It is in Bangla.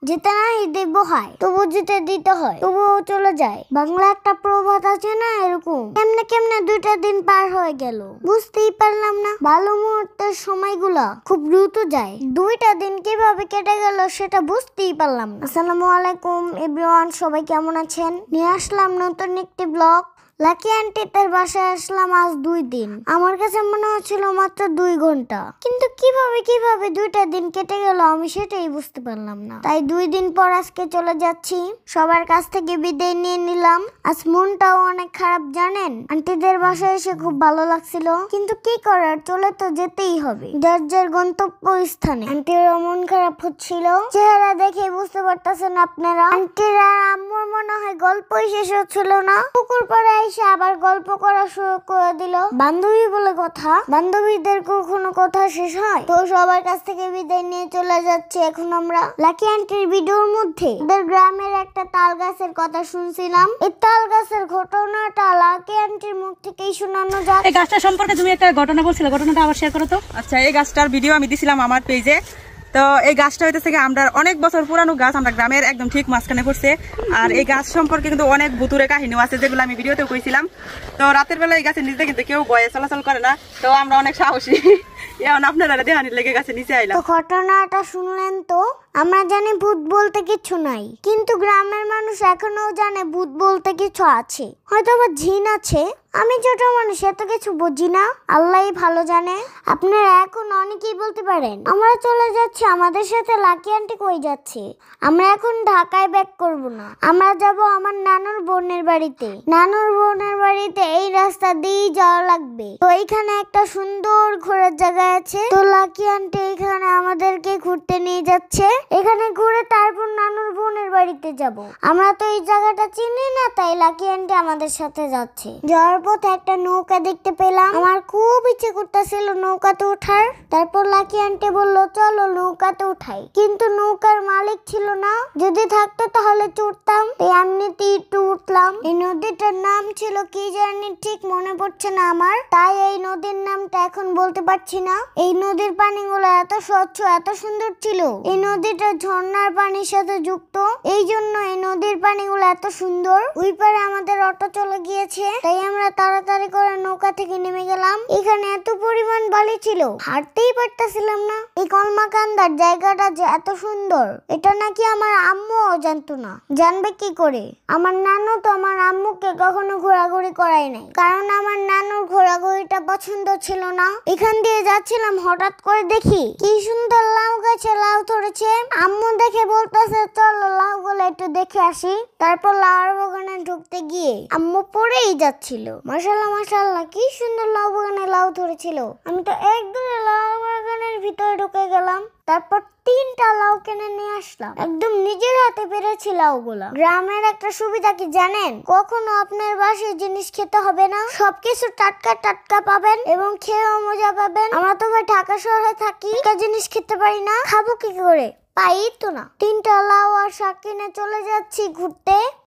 যেতে না দেব হয়, তবু যেতে দিতে হয়, তবুও চলে যায়। বাংলা একটা প্রবাদ আছে না, এরকম কেমনে কেমনে 2টা দিন পার হয়ে গেল, বুঝতেই পারলাম না। ভালো মুহূর্তের সময়গুলা খুব দ্রুত যায়, 2টা দিন কিভাবে কেটে গেল সেটা বুঝতেই পারলাম না। আসসালামু আলাইকুম এভরিওয়ান, সবাই কেমন আছেন? নিয়ে আসলাম নতুন একটি ব্লগ। লাকি আন্টিদের বাসায় আসলাম আজ 2 দিন। আমার কাছে মনে হচ্ছিল মাত্র 2 ঘন্টা, কিন্তু কিভাবে 2টা দিন কেটে গেল আমি সেটাই বুঝতে পারলাম না। তাই 2 দিন পর আজকে চলে যাচ্ছি, সবার কাছ থেকে বিদায় নিয়ে নিলাম। আজ মনটাও অনেক খারাপ জানেন। আন্টিদের বাসায় এসে খুব ভালো লাগছিল, কিন্তু কি করার, চলে তো যেতেই হবে যার যার গন্তব্য স্থানে। আন্টির মন খারাপ হচ্ছিল, চেহারা দেখে বুঝতে পারতেছেন আপনারা। আন্টির আর আম্মুর মনে হয় গল্পই শেষ হচ্ছিল না, পুকুর পাড়ে এসে আবার গল্প করা শুরু করে দিল। বান্ধবী বলে কথা, বান্ধবীদের কখনো কথা শেষ হয়? তো সবার কাছ থেকে বিদায় নিয়ে চলে যাচ্ছে এখন আমরা। লাকি আন্টির ভিডিওর মধ্যে ওদের গ্রামের একটা তাল গাছের কথা শুনছিলাম। এই তাল গাছের ঘটনাটা লাকি আন্টির মুখ থেকেই শোনানো যাক। এই গাছটা সম্পর্কে তুমি একটা ঘটনা বলছিলে, ঘটনাটা আবার শেয়ার করো তো। আচ্ছা, এই গাছটার ভিডিও আমি দিছিলাম আমার পেজে। তো এই গাছটা হইতেছে আমরা অনেক বছর পুরানো গাছ, আমরা গ্রামের একদম ঠিক মাঝখানে পড়ছে। আর এই গাছ সম্পর্কে কিন্তু অনেক ভুতুরে কাহিনীও আছে, যেগুলো আমি ভিডিওতেও কইছিলাম। তো রাতের বেলা এই গাছের নিচে কিন্তু কেউ ভয়ে চলাচল করে না, তো আমরা অনেক সাহসী। এখন আপনারা দেহানি লেগে গাছে নিচে আইলাম। তো ঘটনাটা শুনলেন তো। আমরা জানি ভূত বলতে কিছু নাই, কিন্তু গ্রামের মানুষ এখনো জানে ভূত বলতে কিছু আছে, হয়তো বা জিন আছে। আমি ছোট মানুষ, এত কিছু বুঝি না, আল্লাহই ভালো জানে। আপনারা এখন অনেকেই বলতে পারেন আমরা চলে যাচ্ছি, আমাদের সাথে লাকি আন্টি কই যাচ্ছে? আমরা এখন ঢাকায় ব্যাক করব না, আমরা যাব আমার নানুর বোনের বাড়িতে। নানুর বোনের বাড়িতে এই রাস্তা দিয়েই যাওয়া লাগবে। তো এইখানে একটা সুন্দর ঘোরার জায়গা আছে, তো লাকি আন্টি এখানে আমাদেরকে ঘুরতে নিয়ে যাচ্ছে। এখানে ঘুরে তারপর নানুর বোনের বাড়িতে যাব। আমরা তো এই জায়গাটা চিনি না, তাই লাকি আন্টি আমাদের সাথে যাচ্ছে। যাওয়ার পথে একটা নৌকা দেখতে পেলাম, আমার খুব ইচ্ছে করতেছিল নৌকাতে ওঠার। তারপর লাকি আন্টি বললো চলো নৌকাতে উঠাই, কিন্তু নৌকার মালিক ছিল না। যদি থাকতো তাহলে চড়তাম, তাই এমনিতেই একটু উঠলাম। এই নদীটার নাম ছিল কি জানি, ঠিক মনে পড়ছে না আমার, তাই এই নদীর নামটা এখন বলতে পারছি না। এই নদীর পানিগুলো এত স্বচ্ছ, এত সুন্দর ছিল। এই নদীটা ঝর্ণার পানির সাথে যুক্ত, এই জন্য এই নদীর পানিগুলো এত সুন্দর। ওই পারে আমাদের অটো চলে গিয়েছে, তাই আমরা তাড়াতাড়ি করে নৌকা থেকে নেমে গেলাম। এখানে এত পরিমাণ বালি ছিল, হাঁটতেই পারতেছিলাম না। এই কলমাকান্দার জায়গাটা যে এত সুন্দর, এটা নাকি আমার আম্মুও জানতো না। জানবে কি করে? আমার নানু তো আমার আম্মুকে কখনো ঘোরাঘুরি করায় নাই, কারণ আমার নানুর ঘোরাঘুরিটা পছন্দ ছিল না। এখান দিয়ে যাচ্ছিলাম, হঠাৎ করে দেখি কি সুন্দর লাউ গাছে লাউ ধরেছে। আম্মু দেখে বলতেছে চলো লাউ গুলো একটু দেখে আসি। তারপর লাউর বাগানে ঢুকতে গিয়ে আম্মু পড়েই যাচ্ছিল। মাশাআল্লাহ মাশাআল্লাহ, কি সুন্দর লাউ বাগানে লাউ ধরেছিল। আমি তো একদম লাউ বাগানের ভিতরে ঢুকে গেলাম। তারপর 3টা লাউ কিনে নিয়ে আসলাম, একদম নিজের হাতে পেরেছি লাউগুলা। গ্রামের একটা সুবিধা কি জানেন? কখনো আপনার বাসায় জিনিস খেতে হবে না, সবকিছু টাটকা টাটকা পাবেন এবং খেয়েও মজা পাবেন। আমরা তো ভাই ঢাকা শহরে থাকি, একটা জিনিস খেতে পারি না, খাবো কি করে? পাই তো না। 3টা লাউ আর শাক কিনে চলে যাচ্ছি ঘুরতে।